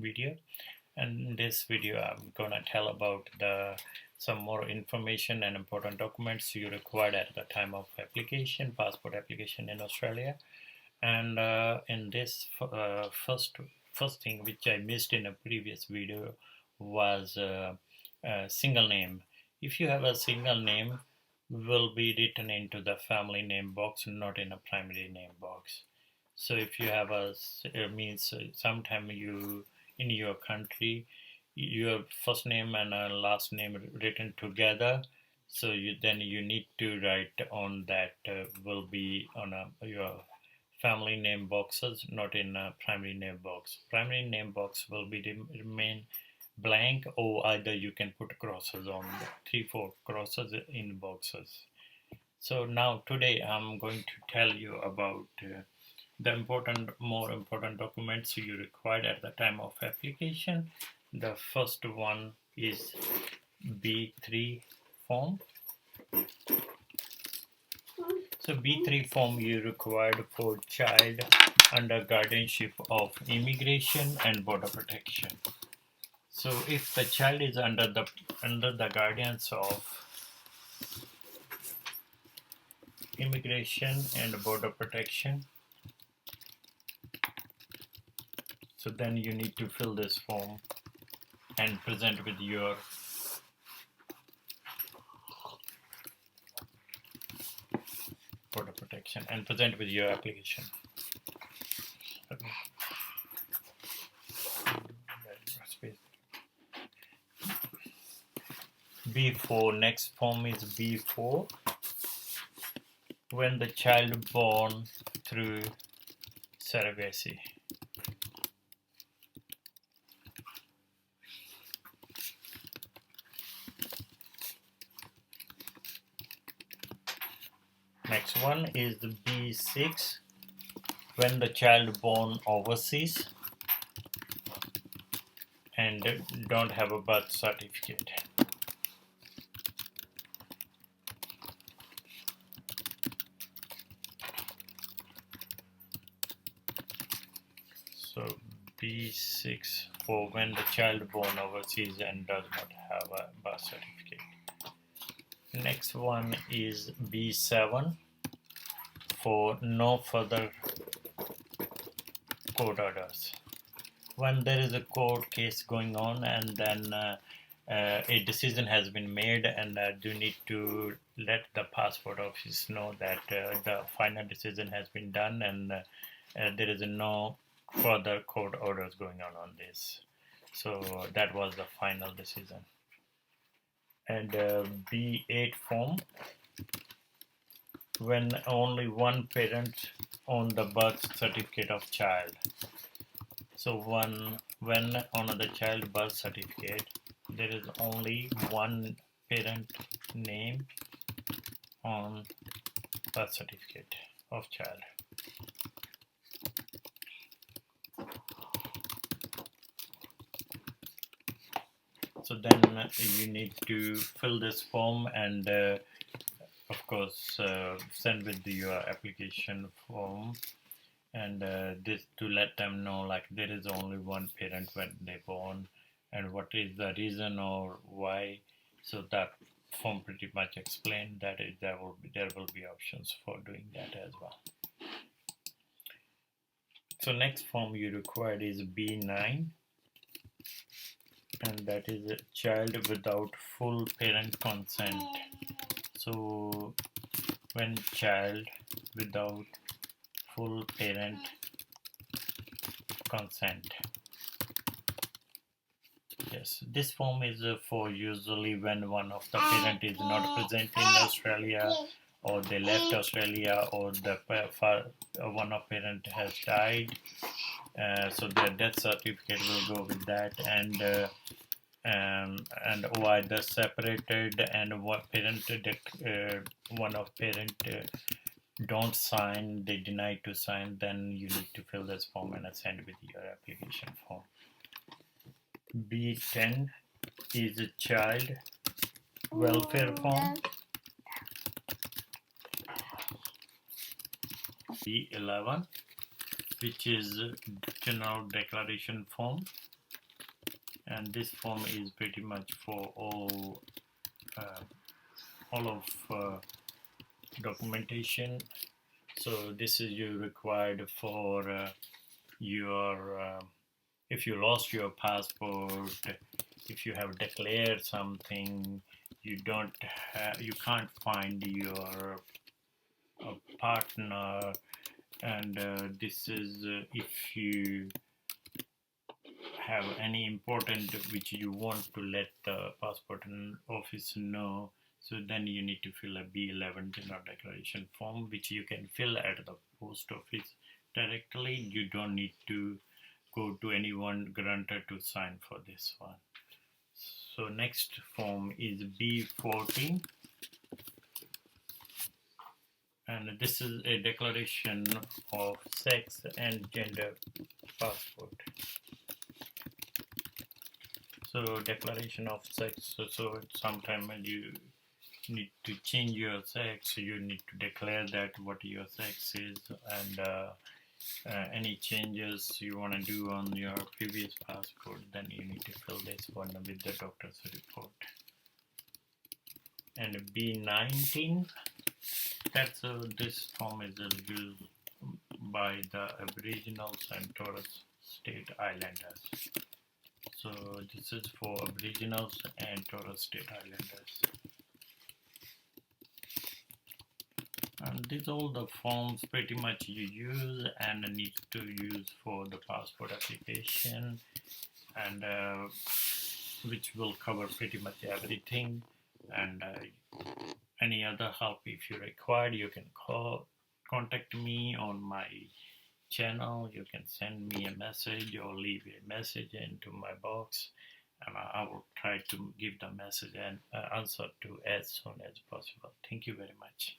video. And in this video I'm gonna tell about some more information and important documents you required at the time of application, passport application in Australia. And in this first thing which I missed in a previous video was a single name. If you have a single name, will be written into the family name box, not in a primary name box. So if you have sometime you in your country your first name and last name written together, so you need to write on that will be on your family name boxes, not in a primary name box. Primary name box will be remain blank, or either you can put crosses on 3-4 crosses in boxes. So now today I'm going to tell you about the more important documents you required at the time of application. The first one is B3 form. So B3 form you required for child under guardianship of immigration and border protection. So if the child is under the guardians of immigration and border protection, so then you need to fill this form and present with your border protection and present with your application. B4, next form is B4, when the child born through surrogacy. Next one is the B6, when the child born overseas and don't have a birth certificate. So B6 for when the child born overseas and does not have a birth certificate. Next one is B7 for no further court orders. When there is a court case going on and then a decision has been made, and you need to let the passport office know that the final decision has been done, and there is no further court orders going on this. So that was the final decision. And B8 form, when only one parent owns the birth certificate of child. So when on the child birth certificate there is only one parent name on birth certificate of child. So then you need to fill this form and of course send with your application form, and this to let them know like there is only one parent when they born and what is the reason or why. So that form pretty much explained that there will be options for doing that as well. So next form you required is B9, and that is a child without full parent consent. So when child without full parent consent. Yes, this form is for usually when one of the parent is not present in Australia, or they left Australia, or one of parent has died. So their death certificate will go with that, and or either separated and one of parent don't sign, they deny to sign, then you need to fill this form and send with your application form. B10 is a child welfare form. B11, which is general declaration form. and this form is pretty much for all of documentation. So this is you required for your if you lost your passport, if you have declared something, you can't find your partner, and this is if you have any important which you want to let the passport office know, so then you need to fill a B11 general declaration form, which you can fill at the post office directly. You don't need to go to anyone grantor to sign for this one. So next form is B14, and this is a declaration of sex and gender passport. So declaration of sex, so sometimes you need to change your sex, you need to declare that what your sex is, and any changes you want to do on your previous passport, then you need to fill this one with the doctor's report. And B19, that's this form is used by the Aboriginals and Torres Strait Islanders. So this is for Aboriginals and Torres Strait Islanders. And these are all the forms pretty much you use and need to use for the passport application, and which will cover pretty much everything. And any other help if you require, you can contact me on my channel. You can send me a message or leave a message into my box, and I will try to give the message and answer to as soon as possible. Thank you very much.